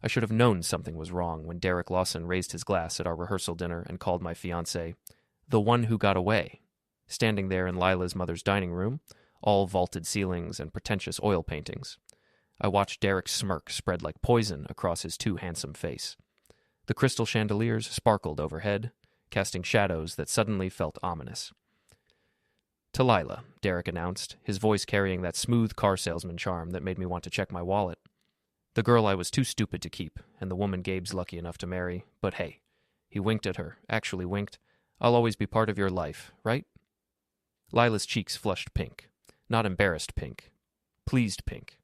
I should have known something was wrong when Derek Lawson raised his glass at our rehearsal dinner and called my fiancée the one who got away, standing there in Lila's mother's dining room, all vaulted ceilings and pretentious oil paintings. I watched Derek's smirk spread like poison across his too handsome face. The crystal chandeliers sparkled overhead, casting shadows that suddenly felt ominous. "To Lila," Derek announced, his voice carrying that smooth car salesman charm that made me want to check my wallet. The girl I was too stupid to keep, and the woman Gabe's lucky enough to marry, but hey, he winked at her, actually winked. "I'll always be part of your life, right?" Lila's cheeks flushed pink. Not embarrassed pink. Pleased pink.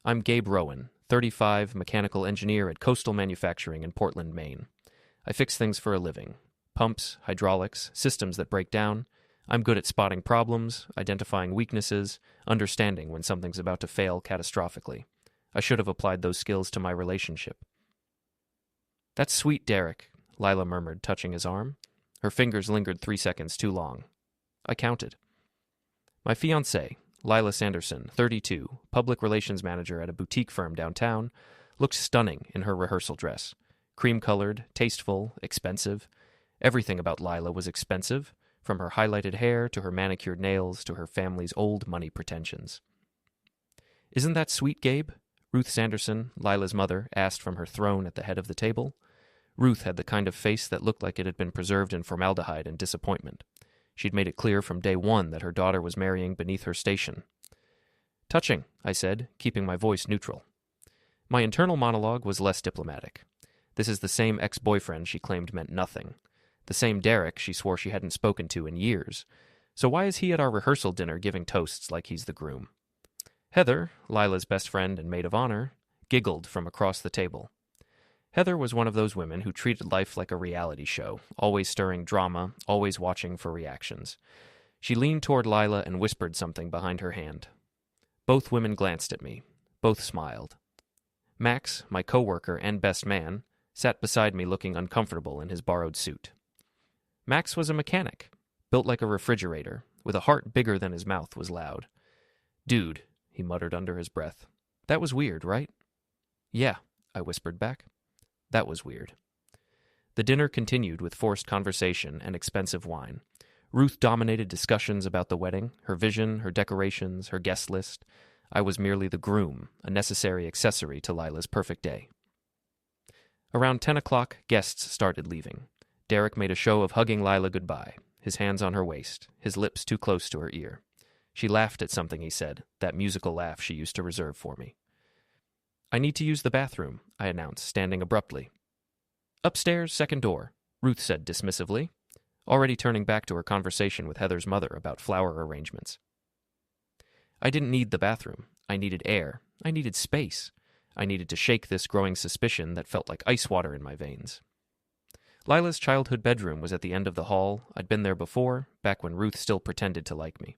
"I'm Gabe Rowan, 35, mechanical engineer at Coastal Manufacturing in Portland, Maine. I fix things for a living. Pumps, hydraulics, systems that break down. I'm good at spotting problems, identifying weaknesses, understanding when something's about to fail catastrophically. I should have applied those skills to my relationship." "That's sweet, Derek," Lila murmured, touching his arm. Her fingers lingered 3 seconds too long. I counted. My fiancée, Lila Sanderson, 32, public relations manager at a boutique firm downtown, looked stunning in her rehearsal dress. Cream-colored, tasteful, expensive. Everything about Lila was expensive, from her highlighted hair to her manicured nails to her family's old money pretensions. "Isn't that sweet, Gabe?" Ruth Sanderson, Lila's mother, asked from her throne at the head of the table. Ruth had the kind of face that looked like it had been preserved in formaldehyde and disappointment. She'd made it clear from day one that her daughter was marrying beneath her station. "Touching," I said, keeping my voice neutral. My internal monologue was less diplomatic. This is the same ex-boyfriend she claimed meant nothing. The same Derek she swore she hadn't spoken to in years. So why is he at our rehearsal dinner giving toasts like he's the groom? Heather, Lila's best friend and maid of honor, giggled from across the table. Heather was one of those women who treated life like a reality show, always stirring drama, always watching for reactions. She leaned toward Lila and whispered something behind her hand. Both women glanced at me. Both smiled. Max, my coworker and best man, sat beside me looking uncomfortable in his borrowed suit. Max was a mechanic, built like a refrigerator, with a heart bigger than his mouth was loud. "Dude," he muttered under his breath. "That was weird, right?" "Yeah," I whispered back. That was weird. The dinner continued with forced conversation and expensive wine. Ruth dominated discussions about the wedding, her vision, her decorations, her guest list. I was merely the groom, a necessary accessory to Lila's perfect day. Around 10 o'clock, guests started leaving. Derek made a show of hugging Lila goodbye, his hands on her waist, his lips too close to her ear. She laughed at something he said, that musical laugh she used to reserve for me. "I need to use the bathroom," I announced, standing abruptly. "Upstairs, second door," Ruth said dismissively, already turning back to her conversation with Heather's mother about flower arrangements. I didn't need the bathroom. I needed air. I needed space. I needed to shake this growing suspicion that felt like ice water in my veins. Lila's childhood bedroom was at the end of the hall. I'd been there before, back when Ruth still pretended to like me.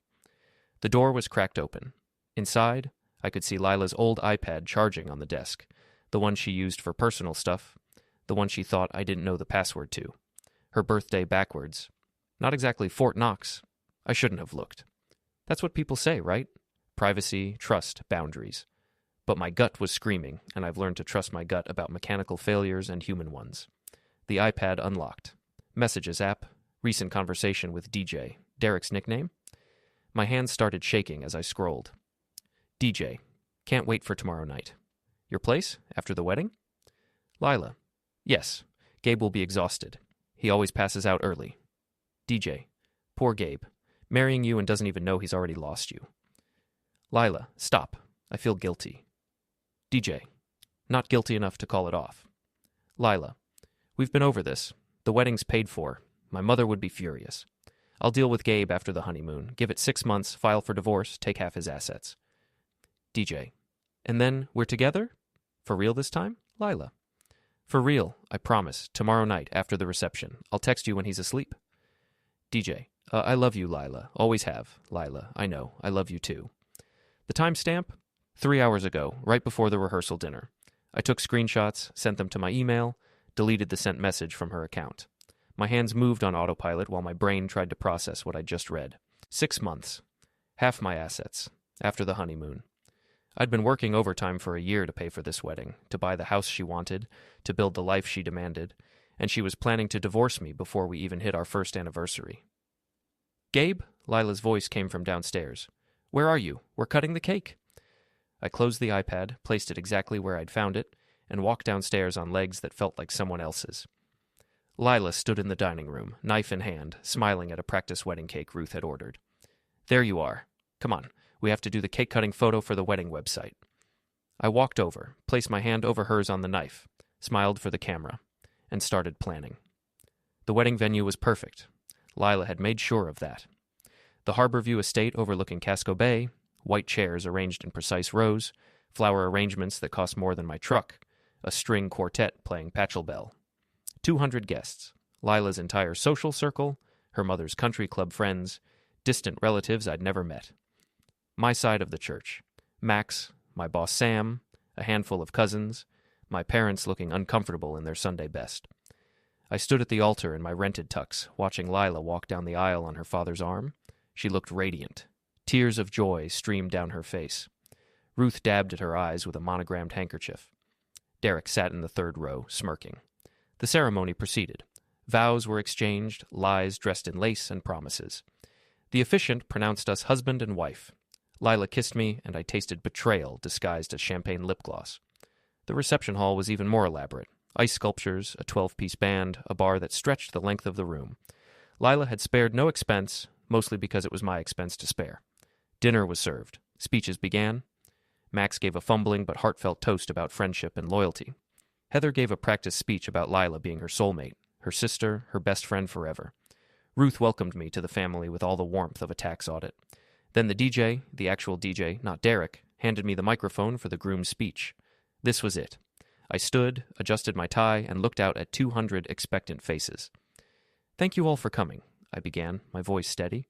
The door was cracked open. Inside, I could see Lila's old iPad charging on the desk, the one she used for personal stuff, the one she thought I didn't know the password to. Her birthday backwards. Not exactly Fort Knox. I shouldn't have looked. That's what people say, right? Privacy, trust, boundaries. But my gut was screaming, and I've learned to trust my gut about mechanical failures and human ones. The iPad unlocked. Messages app. Recent conversation with DJ. Derek's nickname? My hands started shaking as I scrolled. DJ. Can't wait for tomorrow night. Your place? After the wedding? Lila. Yes. Gabe will be exhausted. He always passes out early. DJ. Poor Gabe. Marrying you and doesn't even know he's already lost you. Lila. Stop. I feel guilty. DJ. Not guilty enough to call it off. Lila. We've been over this. The wedding's paid for. My mother would be furious. I'll deal with Gabe after the honeymoon. Give it 6 months, file for divorce, take half his assets. DJ. And then we're together? For real this time? Lila. For real, I promise. Tomorrow night, after the reception. I'll text you when he's asleep. DJ. I love you, Lila. Always have. Lila. I know. I love you too. The timestamp? 3 hours ago, right before the rehearsal dinner. I took screenshots, sent them to my email, deleted the sent message from her account. My hands moved on autopilot while my brain tried to process what I'd just read. 6 months. Half my assets. After the honeymoon. I'd been working overtime for a year to pay for this wedding, to buy the house she wanted, to build the life she demanded, and she was planning to divorce me before we even hit our first anniversary. "Gabe?" Lila's voice came from downstairs. "Where are you? We're cutting the cake." I closed the iPad, placed it exactly where I'd found it, and walked downstairs on legs that felt like someone else's. Lila stood in the dining room, knife in hand, smiling at a practice wedding cake Ruth had ordered. "There you are. Come on, we have to do the cake-cutting photo for the wedding website." I walked over, placed my hand over hers on the knife, smiled for the camera, and started planning. The wedding venue was perfect. Lila had made sure of that. The Harborview estate overlooking Casco Bay, white chairs arranged in precise rows, flower arrangements that cost more than my truck, a string quartet playing Pachelbel. 200 guests, Lila's entire social circle, her mother's country club friends, distant relatives I'd never met. My side of the church, Max, my boss Sam, a handful of cousins, my parents looking uncomfortable in their Sunday best. I stood at the altar in my rented tux, watching Lila walk down the aisle on her father's arm. She looked radiant. Tears of joy streamed down her face. Ruth dabbed at her eyes with a monogrammed handkerchief. Derek sat in the third row, smirking. The ceremony proceeded. Vows were exchanged, lies dressed in lace and promises. The officiant pronounced us husband and wife. Lila kissed me, and I tasted betrayal disguised as champagne lip gloss. The reception hall was even more elaborate. Ice sculptures, a 12-piece band, a bar that stretched the length of the room. Lila had spared no expense, mostly because it was my expense to spare. Dinner was served. Speeches began. Max gave a fumbling but heartfelt toast about friendship and loyalty. Heather gave a practice speech about Lila being her soulmate, her sister, her best friend forever. Ruth welcomed me to the family with all the warmth of a tax audit. Then the DJ, the actual DJ, not Derek, handed me the microphone for the groom's speech. This was it. I stood, adjusted my tie, and looked out at 200 expectant faces. "Thank you all for coming," I began, my voice steady.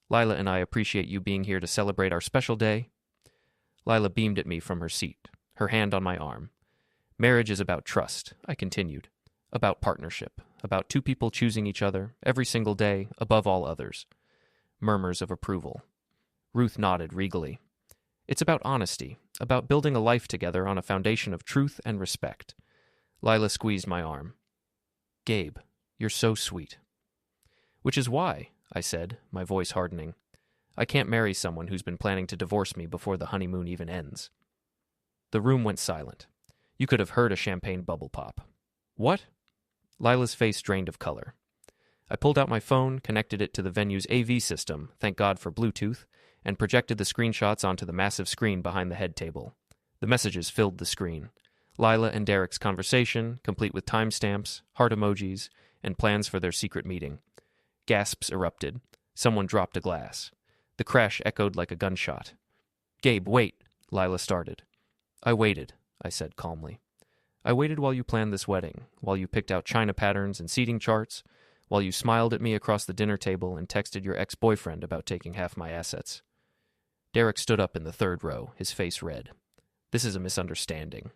"Lila and I appreciate you being here to celebrate our special day." Lila beamed at me from her seat, her hand on my arm. "Marriage is about trust," I continued. "About partnership, about two people choosing each other, every single day, above all others." Murmurs of approval. Ruth nodded regally. "It's about honesty, about building a life together on a foundation of truth and respect." Lila squeezed my arm. "Gabe, you're so sweet." "Which is why," I said, my voice hardening, "I can't marry someone who's been planning to divorce me before the honeymoon even ends." The room went silent. You could have heard a champagne bubble pop. "What?" Lila's face drained of color. I pulled out my phone, connected it to the venue's AV system, thank God for Bluetooth, and projected the screenshots onto the massive screen behind the head table. The messages filled the screen. Lila and Derek's conversation, complete with timestamps, heart emojis, and plans for their secret meeting. Gasps erupted. Someone dropped a glass. The crash echoed like a gunshot. "Gabe, wait," Lila started. "I waited," I said calmly. "I waited while you planned this wedding, while you picked out china patterns and seating charts, while you smiled at me across the dinner table and texted your ex-boyfriend about taking half my assets." Derek stood up in the third row, his face red. "This is a misunderstanding."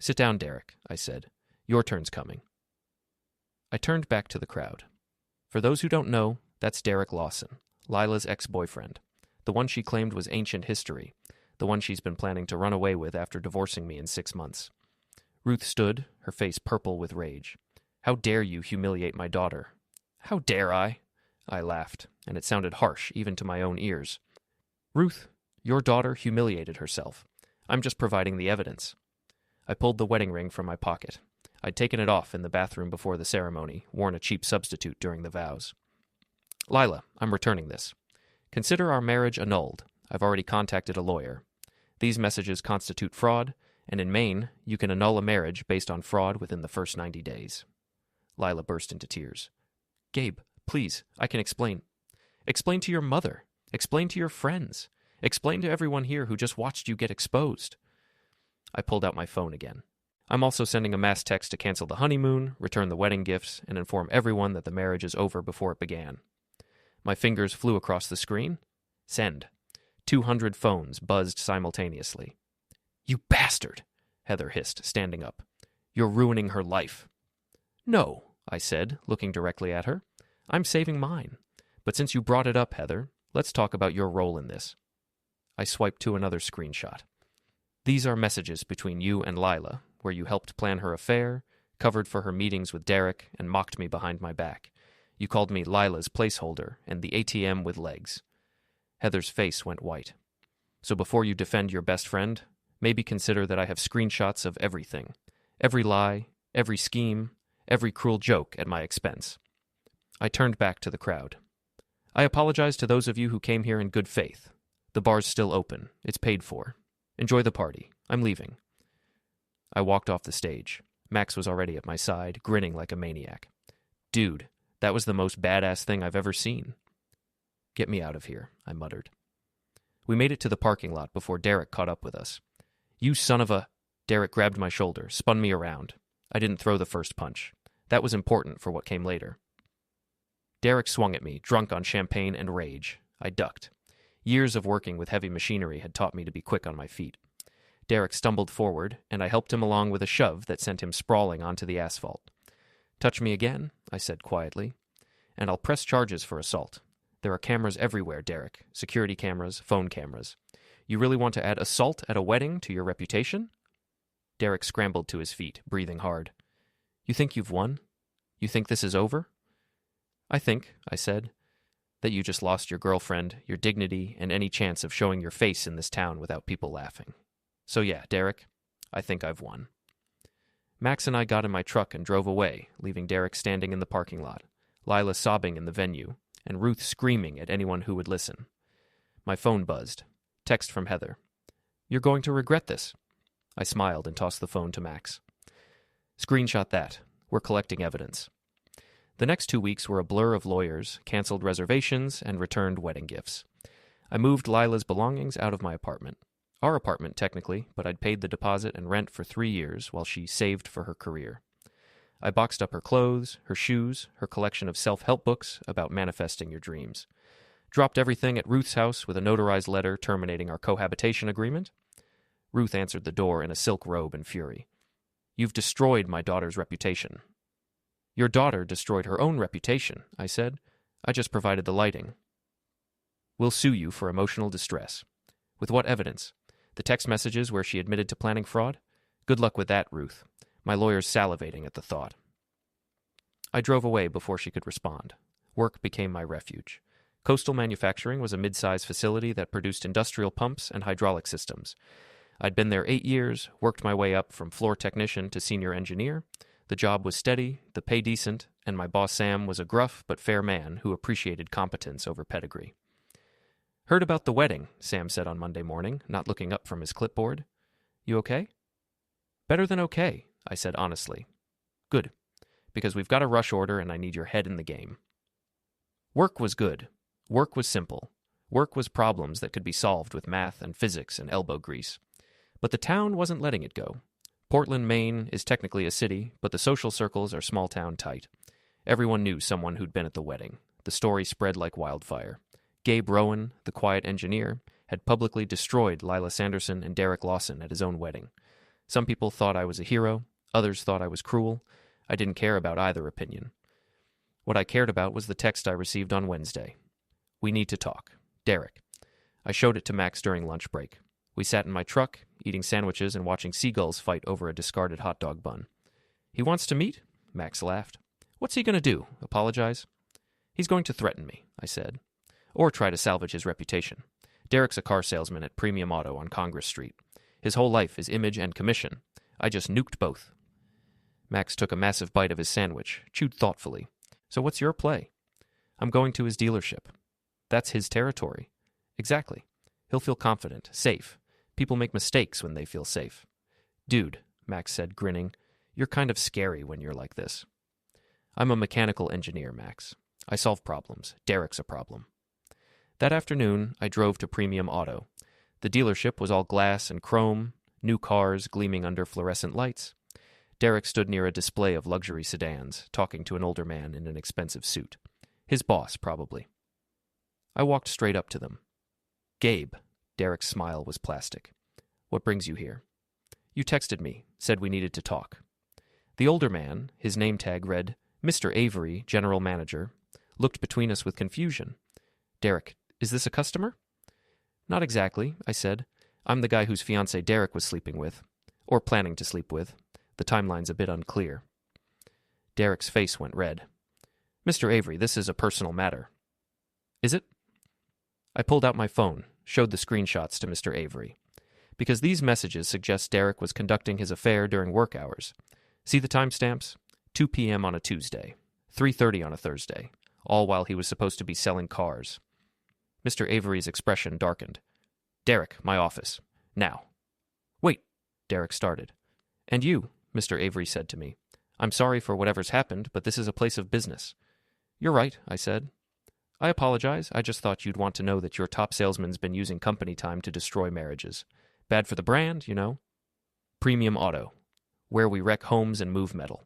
"Sit down, Derek," I said. "Your turn's coming." I turned back to the crowd. For those who don't know, that's Derek Lawson, Lila's ex-boyfriend, the one she claimed was ancient history, the one she's been planning to run away with after divorcing me in 6 months. Ruth stood, her face purple with rage. "How dare you humiliate my daughter?" "How dare I?" I laughed, and it sounded harsh even to my own ears. "Ruth, your daughter humiliated herself. I'm just providing the evidence." I pulled the wedding ring from my pocket. I'd taken it off in the bathroom before the ceremony, worn a cheap substitute during the vows. "Lila, I'm returning this. Consider our marriage annulled. I've already contacted a lawyer. These messages constitute fraud, and in Maine, you can annul a marriage based on fraud within the first 90 days. Lila burst into tears. "Gabe, please, I can explain. Explain to your mother. Explain to your friends. Explain to everyone here who just watched you get exposed." I pulled out my phone again. "I'm also sending a mass text to cancel the honeymoon, return the wedding gifts, and inform everyone that the marriage is over before it began." My fingers flew across the screen. Send. 200 phones buzzed simultaneously. "You bastard!" Heather hissed, standing up. "You're ruining her life." "No," I said, looking directly at her. "I'm saving mine. But since you brought it up, Heather, let's talk about your role in this." I swiped to another screenshot. These are messages between you and Lila, where you helped plan her affair, covered for her meetings with Derek, and mocked me behind my back. You called me Lila's placeholder and the ATM with legs. Heather's face went white. So before you defend your best friend, maybe consider that I have screenshots of everything. Every lie, every scheme, every cruel joke at my expense. I turned back to the crowd. I apologize to those of you who came here in good faith. The bar's still open. It's paid for. Enjoy the party. I'm leaving. I walked off the stage. Max was already at my side, grinning like a maniac. Dude, that was the most badass thing I've ever seen. Get me out of here, I muttered. We made it to the parking lot before Derek caught up with us. You son of a... Derek grabbed my shoulder, spun me around. I didn't throw the first punch. That was important for what came later. Derek swung at me, drunk on champagne and rage. I ducked. Years of working with heavy machinery had taught me to be quick on my feet. Derek stumbled forward, and I helped him along with a shove that sent him sprawling onto the asphalt. Touch me again, I said quietly, and I'll press charges for assault. There are cameras everywhere, Derek. Security cameras, phone cameras. You really want to add assault at a wedding to your reputation? Derek scrambled to his feet, breathing hard. You think you've won? You think this is over? I think, I said, that you just lost your girlfriend, your dignity, and any chance of showing your face in this town without people laughing. So yeah, Derek, I think I've won. Max and I got in my truck and drove away, leaving Derek standing in the parking lot, Lila sobbing in the venue, and Ruth screaming at anyone who would listen. My phone buzzed. Text from Heather. You're going to regret this. I smiled and tossed the phone to Max. Screenshot that. We're collecting evidence. The next 2 weeks were a blur of lawyers, canceled reservations, and returned wedding gifts. I moved Lila's belongings out of my apartment. Our apartment, technically, but I'd paid the deposit and rent for 3 years while she saved for her career. I boxed up her clothes, her shoes, her collection of self-help books about manifesting your dreams. Dropped everything at Ruth's house with a notarized letter terminating our cohabitation agreement. Ruth answered the door in a silk robe in fury. You've destroyed my daughter's reputation. Your daughter destroyed her own reputation, I said. I just provided the lighting. We'll sue you for emotional distress. With what evidence? The text messages where she admitted to planning fraud? Good luck with that, Ruth. My lawyer's salivating at the thought. I drove away before she could respond. Work became my refuge. Coastal Manufacturing was a mid-sized facility that produced industrial pumps and hydraulic systems. I'd been there 8 years, worked my way up from floor technician to senior engineer. The job was steady, the pay decent, and my boss Sam was a gruff but fair man who appreciated competence over pedigree. Heard about the wedding, Sam said on Monday morning, not looking up from his clipboard. You okay? Better than okay, I said honestly. Good, because we've got a rush order and I need your head in the game. Work was good. Work was simple. Work was problems that could be solved with math and physics and elbow grease. But the town wasn't letting it go. Portland, Maine is technically a city, but the social circles are small-town tight. Everyone knew someone who'd been at the wedding. The story spread like wildfire. Gabe Rowan, the quiet engineer, had publicly destroyed Lila Sanderson and Derek Lawson at his own wedding. Some people thought I was a hero. Others thought I was cruel. I didn't care about either opinion. What I cared about was the text I received on Wednesday. We need to talk. Derek. I showed it to Max during lunch break. We sat in my truck, eating sandwiches and watching seagulls fight over a discarded hot dog bun. He wants to meet? Max laughed. What's he going to do? Apologize? He's going to threaten me, I said. Or try to salvage his reputation. Derek's a car salesman at Premium Auto on Congress Street. His whole life is image and commission. I just nuked both. Max took a massive bite of his sandwich, chewed thoughtfully. So what's your play? I'm going to his dealership. That's his territory. Exactly. He'll feel confident, safe. People make mistakes when they feel safe. Dude, Max said, grinning, you're kind of scary when you're like this. I'm a mechanical engineer, Max. I solve problems. Derek's a problem. That afternoon, I drove to Premium Auto. The dealership was all glass and chrome, new cars gleaming under fluorescent lights. Derek stood near a display of luxury sedans, talking to an older man in an expensive suit. His boss, probably. I walked straight up to them. Gabe. Derek's smile was plastic. What brings you here? You texted me, said we needed to talk. The older man, his name tag read, Mr. Avery, General Manager, looked between us with confusion. Derek, is this a customer? Not exactly, I said. I'm the guy whose fiancée Derek was sleeping with. Or planning to sleep with. The timeline's a bit unclear. Derek's face went red. Mr. Avery, this is a personal matter. Is it? I pulled out my phone, showed the screenshots to Mr. Avery. Because these messages suggest Derek was conducting his affair during work hours. See the timestamps? 2 p.m. on a Tuesday, 3:30 on a Thursday, all while he was supposed to be selling cars. Mr. Avery's expression darkened. Derek, my office. Now. Wait, Derek started. And you, Mr. Avery said to me. I'm sorry for whatever's happened, but this is a place of business. You're right, I said. I apologize. I just thought you'd want to know that your top salesman's been using company time to destroy marriages. Bad for the brand, you know. Premium Auto, where we wreck homes and move metal.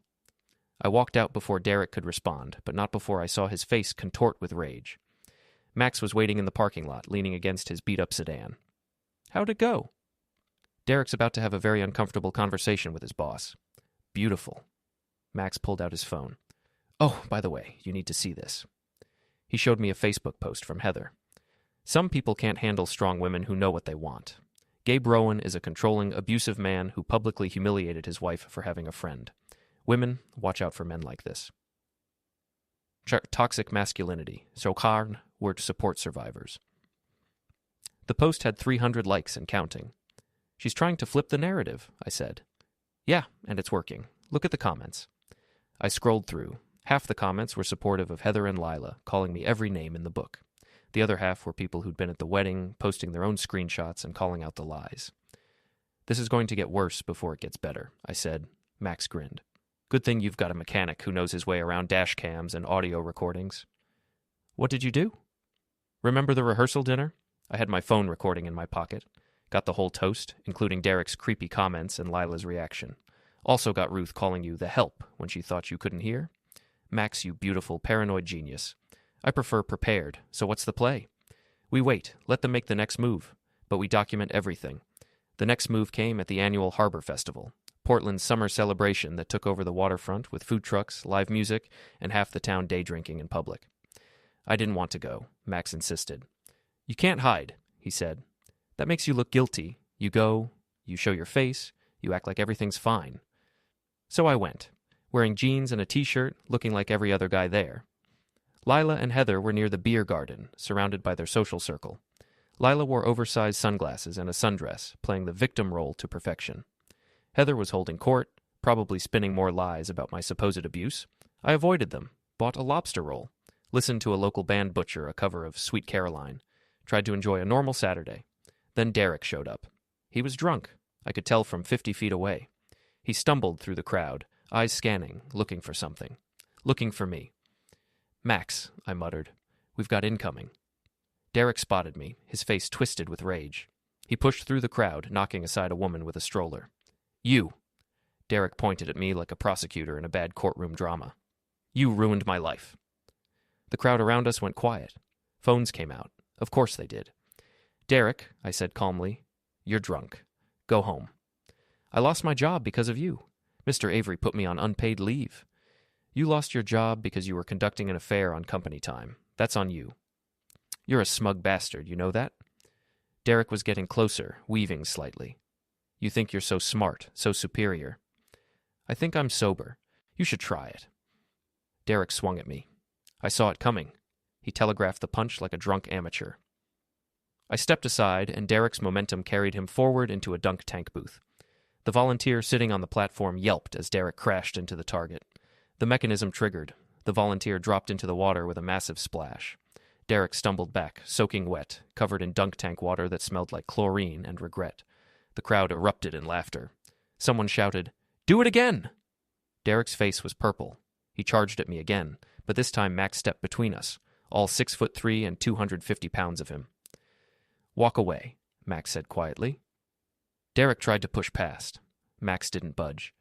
I walked out before Derek could respond, but not before I saw his face contort with rage. Max was waiting in the parking lot, leaning against his beat-up sedan. How'd it go? Derek's about to have a very uncomfortable conversation with his boss. Beautiful. Max pulled out his phone. Oh, by the way, you need to see this. He showed me a Facebook post from Heather. Some people can't handle strong women who know what they want. Gabe Rowan is a controlling, abusive man who publicly humiliated his wife for having a friend. Women, watch out for men like this. Toxic masculinity. Sokarn were to support survivors. The post had 300 likes and counting. She's trying to flip the narrative, I said. Yeah, and it's working. Look at the comments. I scrolled through. Half the comments were supportive of Heather and Lila, calling me every name in the book. The other half were people who'd been at the wedding, posting their own screenshots and calling out the lies. This is going to get worse before it gets better, I said. Max grinned. Good thing you've got a mechanic who knows his way around dash cams and audio recordings. What did you do? Remember the rehearsal dinner? I had my phone recording in my pocket. Got the whole toast, including Derek's creepy comments and Lila's reaction. Also got Ruth calling you the help when she thought you couldn't hear. Max, you beautiful, paranoid genius. I prefer prepared, so what's the play? We wait, let them make the next move, but we document everything. The next move came at the annual Harbor Festival, Portland's summer celebration that took over the waterfront with food trucks, live music, and half the town day drinking in public. I didn't want to go, Max insisted. You can't hide, he said. That makes you look guilty. You go, you show your face, you act like everything's fine. So I went, wearing jeans and a t-shirt, looking like every other guy there. Lila and Heather were near the beer garden, surrounded by their social circle. Lila wore oversized sunglasses and a sundress, playing the victim role to perfection. Heather was holding court, probably spinning more lies about my supposed abuse. I avoided them, bought a lobster roll, listened to a local band butcher a cover of Sweet Caroline, tried to enjoy a normal Saturday. Then Derek showed up. He was drunk. I could tell from 50 feet away. He stumbled through the crowd, eyes scanning, looking for something. Looking for me. Max, I muttered. We've got incoming. Derek spotted me, his face twisted with rage. He pushed through the crowd, knocking aside a woman with a stroller. You. Derek pointed at me like a prosecutor in a bad courtroom drama. You ruined my life. The crowd around us went quiet. Phones came out. Of course they did. Derek, I said calmly, you're drunk. Go home. I lost my job because of you. Mr. Avery put me on unpaid leave. You lost your job because you were conducting an affair on company time. That's on you. You're a smug bastard, you know that? Derek was getting closer, weaving slightly. You think you're so smart, so superior. I think I'm sober. You should try it. Derek swung at me. I saw it coming. He telegraphed the punch like a drunk amateur. I stepped aside, and Derek's momentum carried him forward into a dunk tank booth. The volunteer sitting on the platform yelped as Derek crashed into the target. The mechanism triggered. The volunteer dropped into the water with a massive splash. Derek stumbled back, soaking wet, covered in dunk tank water that smelled like chlorine and regret. The crowd erupted in laughter. Someone shouted, "Do it again!" Derek's face was purple. He charged at me again, but this time Max stepped between us, all 6'3" and 250 pounds of him. Walk away, Max said quietly. Derek tried to push past. Max didn't budge.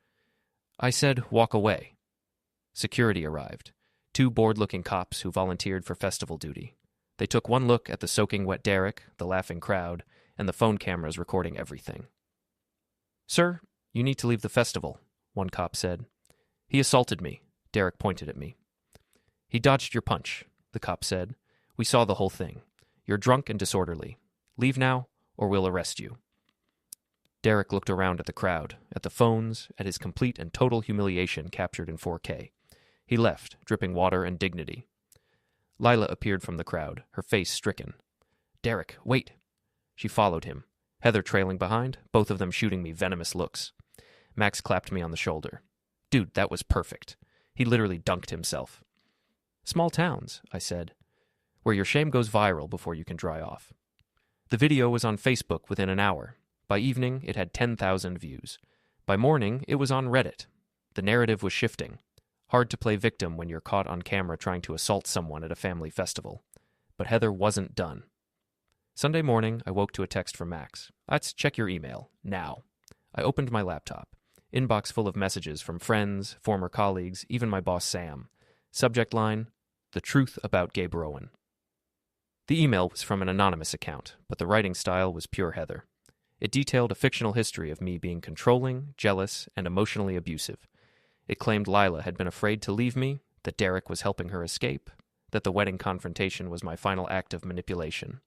I said, walk away. Security arrived. 2 bored-looking cops who volunteered for festival duty. They took one look at the soaking wet Derek, the laughing crowd, and the phone cameras recording everything. Sir, you need to leave the festival, one cop said. He assaulted me, Derek pointed at me. He dodged your punch, the cop said. We saw the whole thing. You're drunk and disorderly. Leave now, or we'll arrest you. Derek looked around at the crowd, at the phones, at his complete and total humiliation captured in 4K. He left, dripping water and dignity. Lila appeared from the crowd, her face stricken. "Derek, wait!" She followed him, Heather trailing behind, both of them shooting me venomous looks. Max clapped me on the shoulder. "Dude, that was perfect." He literally dunked himself. "Small towns," I said, "where your shame goes viral before you can dry off." The video was on Facebook within an hour. By evening, it had 10,000 views. By morning, it was on Reddit. The narrative was shifting. Hard to play victim when you're caught on camera trying to assault someone at a family festival. But Heather wasn't done. Sunday morning, I woke to a text from Max. "Let's check your email, now." I opened my laptop. Inbox full of messages from friends, former colleagues, even my boss Sam. Subject line, "The truth about Gabe Rowan." The email was from an anonymous account, but the writing style was pure Heather. It detailed a fictional history of me being controlling, jealous, and emotionally abusive. It claimed Lila had been afraid to leave me, that Derek was helping her escape, that the wedding confrontation was my final act of manipulation.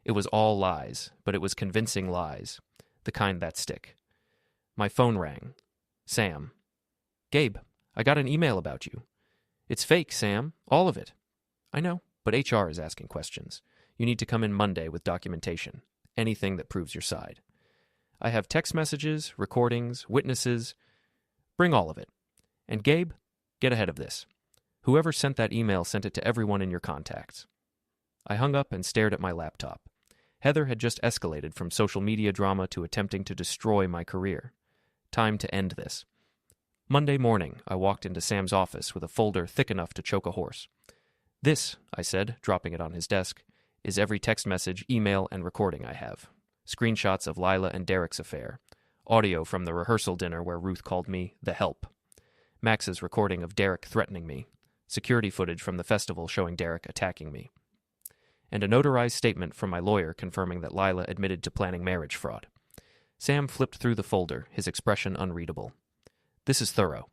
It was all lies, but it was convincing lies, the kind that stick. My phone rang. Sam. "Gabe, I got an email about you." "It's fake, Sam. All of it." "I know, but HR is asking questions. You need to come in Monday with documentation. Anything that proves your side. I have text messages, recordings, witnesses. Bring all of it. And Gabe, get ahead of this. Whoever sent that email sent it to everyone in your contacts." I hung up and stared at my laptop. Heather had just escalated from social media drama to attempting to destroy my career. Time to end this. Monday morning, I walked into Sam's office with a folder thick enough to choke a horse. "This," I said, dropping it on his desk, "is every text message, email, and recording I have. Screenshots of Lila and Derek's affair. Audio from the rehearsal dinner where Ruth called me the help. Max's recording of Derek threatening me. Security footage from the festival showing Derek attacking me. And a notarized statement from my lawyer confirming that Lila admitted to planning marriage fraud." Sam flipped through the folder, his expression unreadable. "This is thorough."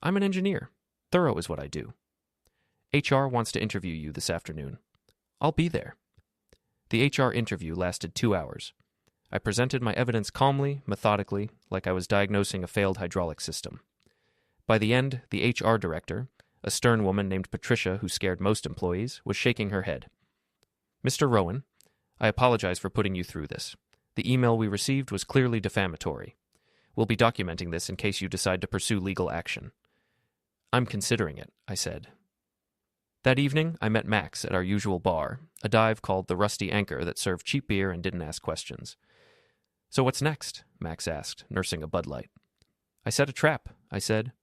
"I'm an engineer. Thorough is what I do." "HR wants to interview you this afternoon." "I'll be there." The HR interview lasted 2 hours. I presented my evidence calmly, methodically, like I was diagnosing a failed hydraulic system. By the end, the HR director, a stern woman named Patricia who scared most employees, was shaking her head. "Mr. Rowan, I apologize for putting you through this. The email we received was clearly defamatory. We'll be documenting this in case you decide to pursue legal action." "I'm considering it," I said. That evening, I met Max at our usual bar, a dive called the Rusty Anchor that served cheap beer and didn't ask questions. "So what's next?" Max asked, nursing a Bud Light. "I set a trap," I said.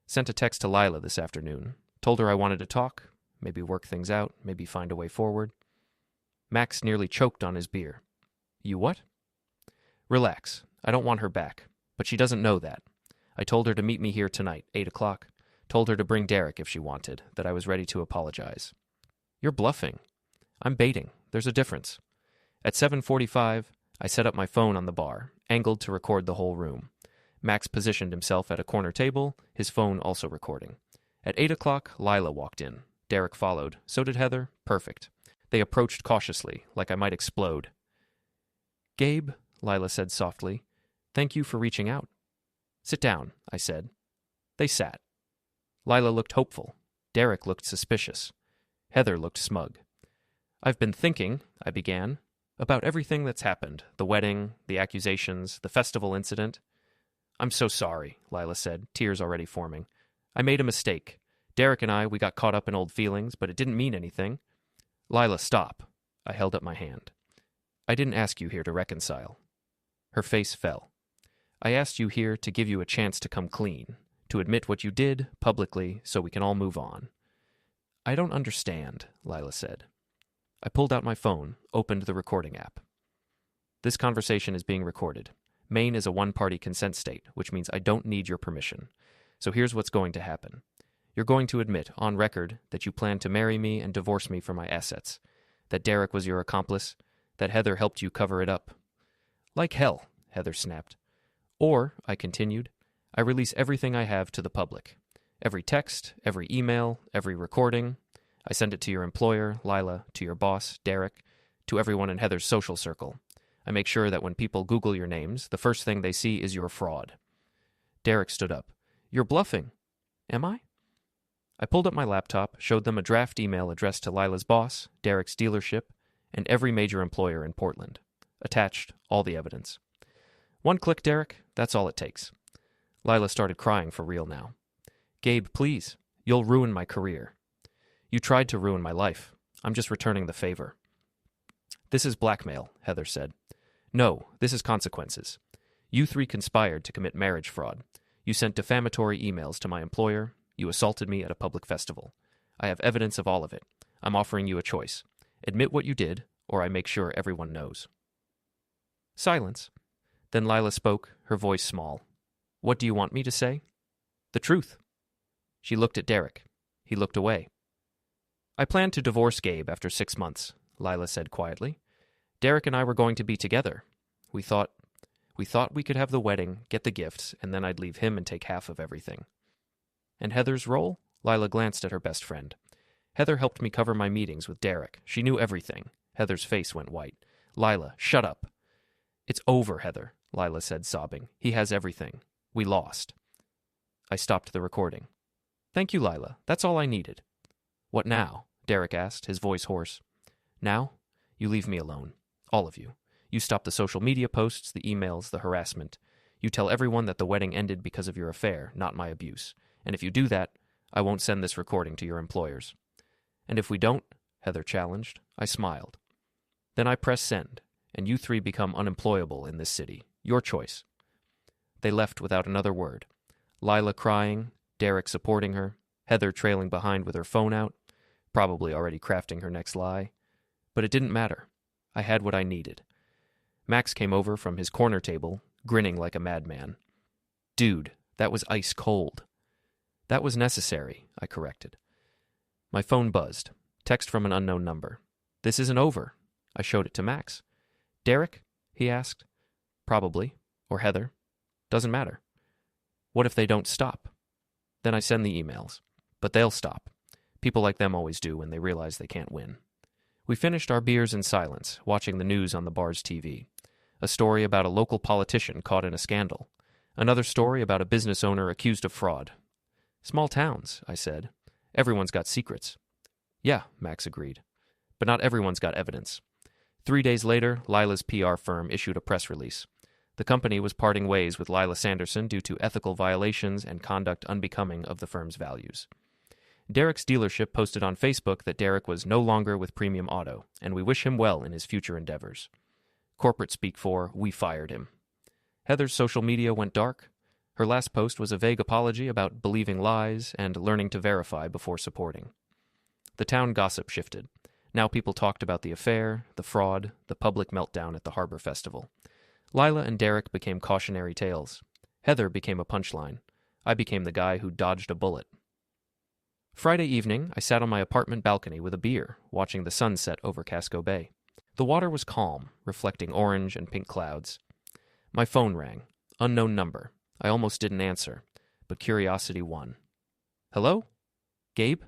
"Sent a text to Lila this afternoon. Told her I wanted to talk, maybe work things out, maybe find a way forward." Max nearly choked on his beer. "You what?" "Relax. I don't want her back. But she doesn't know that. I told her to meet me here tonight, 8 o'clock. Told her to bring Derek if she wanted, that I was ready to apologize." "You're bluffing." "I'm baiting. There's a difference." At 7:45, I set up my phone on the bar, angled to record the whole room. Max positioned himself at a corner table, his phone also recording. At 8 o'clock, Lila walked in. Derek followed. So did Heather. Perfect. They approached cautiously, like I might explode. "Gabe," Lila said softly, "thank you for reaching out." "Sit down," I said. They sat. Lila looked hopeful. Derek looked suspicious. Heather looked smug. "I've been thinking," I began, "about everything that's happened. The wedding, the accusations, the festival incident." "I'm so sorry," Lila said, tears already forming. "I made a mistake. Derek and we got caught up in old feelings, but it didn't mean anything." "Lila, stop." I held up my hand. "I didn't ask you here to reconcile." Her face fell. "I asked you here to give you a chance to come clean, to admit what you did, publicly, so we can all move on." "I don't understand," Lila said. I pulled out my phone, opened the recording app. "This conversation is being recorded. Maine is a one-party consent state, which means I don't need your permission. So here's what's going to happen. You're going to admit, on record, that you plan to marry me and divorce me for my assets, that Derek was your accomplice, that Heather helped you cover it up." "Like hell," Heather snapped. "Or," I continued, "I release everything I have to the public. Every text, every email, every recording. I send it to your employer, Lila, to your boss, Derek, to everyone in Heather's social circle. I make sure that when people Google your names, the first thing they see is you're a fraud. Derek stood up. You're bluffing. Am I? I pulled up my laptop, showed them a draft email addressed to Lila's boss, Derek's dealership, and every major employer in Portland. Attached, all the evidence. One click, Derek, that's all it takes. Lila started crying for real now. Gabe, please, you'll ruin my career. You tried to ruin my life. I'm just returning the favor. This is blackmail, Heather said. No, this is consequences. You three conspired to commit marriage fraud. You sent defamatory emails to my employer. You assaulted me at a public festival. I have evidence of all of it. I'm offering you a choice. Admit what you did, or I make sure everyone knows. Silence. Then Lila spoke, her voice small. What do you want me to say? The truth. She looked at Derek. He looked away. I planned to divorce Gabe after 6 months, Lila said quietly. Derek and I were going to be together. We thought we could have the wedding, get the gifts, and then I'd leave him and take half of everything. And Heather's role? Lila glanced at her best friend. Heather helped me cover my meetings with Derek. She knew everything. Heather's face went white. Lila, shut up. It's over, Heather, Lila said, sobbing. He has everything. We lost. I stopped the recording. Thank you, Lila. That's all I needed. What now? Derek asked, his voice hoarse. Now, you leave me alone. All of you. You stop the social media posts, the emails, the harassment. You tell everyone that the wedding ended because of your affair, not my abuse. And if you do that, I won't send this recording to your employers. And if we don't, Heather challenged, I smiled. Then I press send, and you three become unemployable in this city. Your choice. They left without another word. Lila crying, Derek supporting her, Heather trailing behind with her phone out, probably already crafting her next lie. But it didn't matter. I had what I needed. Max came over from his corner table, grinning like a madman. Dude, that was ice cold. That was necessary, I corrected. My phone buzzed. Text from an unknown number. This isn't over. I showed it to Max. Derek? He asked. Probably. Or Heather. Doesn't matter. What if they don't stop? Then I send the emails. But they'll stop. People like them always do when they realize they can't win. We finished our beers in silence, watching the news on the bar's TV. A story about a local politician caught in a scandal. Another story about a business owner accused of fraud. Small towns, I said. Everyone's got secrets. Yeah, Max agreed. But not everyone's got evidence. 3 days later, Lila's PR firm issued a press release. The company was parting ways with Lila Sanderson due to ethical violations and conduct unbecoming of the firm's values. Derek's dealership posted on Facebook that Derek was no longer with Premium Auto, and we wish him well in his future endeavors. Corporate speak for, we fired him. Heather's social media went dark. Her last post was a vague apology about believing lies and learning to verify before supporting. The town gossip shifted. Now people talked about the affair, the fraud, the public meltdown at the Harbor Festival. Lila and Derek became cautionary tales. Heather became a punchline. I became the guy who dodged a bullet. Friday evening, I sat on my apartment balcony with a beer, watching the sunset over Casco Bay. The water was calm, reflecting orange and pink clouds. My phone rang. Unknown number. I almost didn't answer, but curiosity won. Hello? Gabe?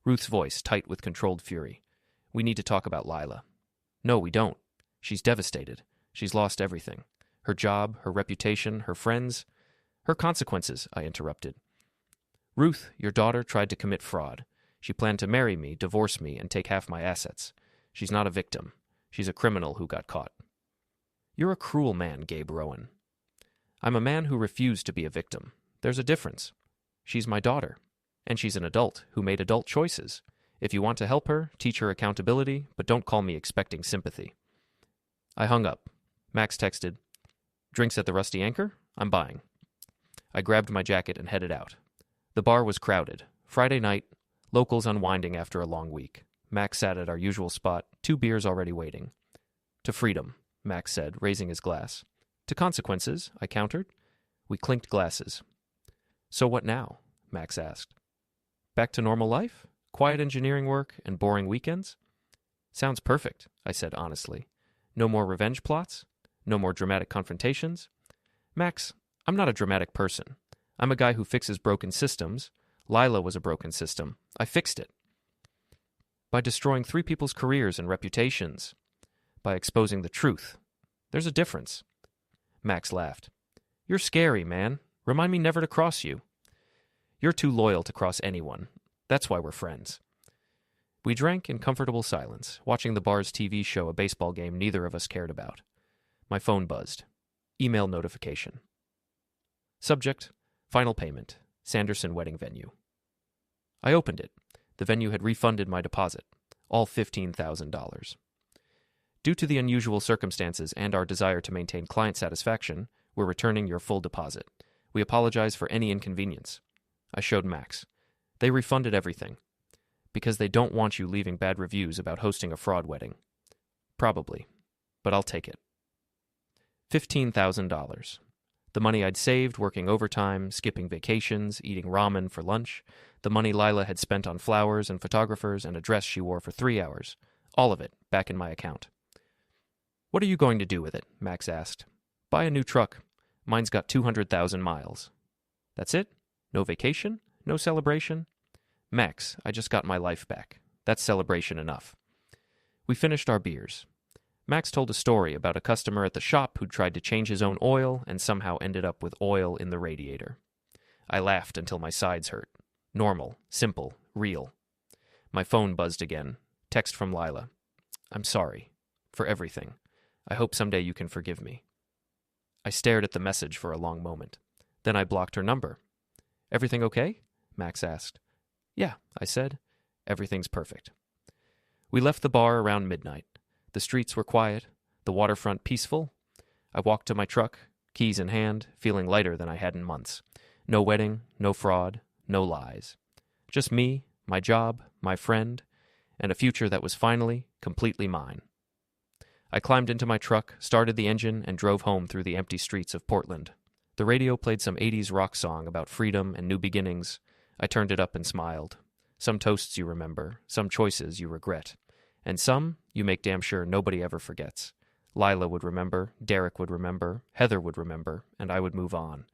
Ruth's voice, tight with controlled fury. We need to talk about Lila. No, we don't. She's devastated. She's lost everything. Her job, her reputation, her friends. Her consequences, I interrupted. Ruth, your daughter, tried to commit fraud. She planned to marry me, divorce me, and take half my assets. She's not a victim. She's a criminal who got caught. You're a cruel man, Gabe Rowan. I'm a man who refused to be a victim. There's a difference. She's my daughter, and she's an adult who made adult choices. If you want to help her, teach her accountability, but don't call me expecting sympathy. I hung up. Max texted, Drinks at the Rusty Anchor? I'm buying. I grabbed my jacket and headed out. The bar was crowded. Friday night, locals unwinding after a long week. Max sat at our usual spot, 2 beers already waiting. To freedom, Max said, raising his glass. To consequences, I countered. We clinked glasses. So what now? Max asked. Back to normal life? Quiet engineering work and boring weekends? Sounds perfect, I said honestly. No more revenge plots? No more dramatic confrontations? Max, I'm not a dramatic person. I'm a guy who fixes broken systems. Lila was a broken system. I fixed it. By destroying 3 people's careers and reputations. by exposing the truth. There's a difference. Max laughed. You're scary, man. Remind me never to cross you. You're too loyal to cross anyone. That's why we're friends. We drank in comfortable silence, watching the bar's TV show a baseball game neither of us cared about. My phone buzzed. Email notification. Subject, final payment, Sanderson wedding venue. I opened it. The venue had refunded my deposit, all $15,000. Due to the unusual circumstances and our desire to maintain client satisfaction, we're returning your full deposit. We apologize for any inconvenience. I showed Max. They refunded everything. Because they don't want you leaving bad reviews about hosting a fraud wedding. Probably. But I'll take it. $15,000. The money I'd saved working overtime, skipping vacations, eating ramen for lunch, the money Lila had spent on flowers and photographers and a dress she wore for 3 hours. All of it back in my account. What are you going to do with it? Max asked. Buy a new truck. Mine's got 200,000 miles. That's it? No vacation? No celebration? Max, I just got my life back. That's celebration enough. We finished our beers. Max told a story about a customer at the shop who'd tried to change his own oil and somehow ended up with oil in the radiator. I laughed until my sides hurt. Normal, simple, real. My phone buzzed again. Text from Lila. I'm sorry. For everything. I hope someday you can forgive me. I stared at the message for a long moment. Then I blocked her number. Everything okay? Max asked. Yeah, I said. Everything's perfect. We left the bar around midnight. The streets were quiet, the waterfront peaceful. I walked to my truck, keys in hand, feeling lighter than I had in months. No wedding, no fraud, no lies. Just me, my job, my friend, and a future that was finally completely mine. I climbed into my truck, started the engine, and drove home through the empty streets of Portland. The radio played some 80s rock song about freedom and new beginnings. I turned it up and smiled. Some toasts you remember, some choices you regret. And some you make damn sure nobody ever forgets. Lila would remember, Derek would remember, Heather would remember, and I would move on.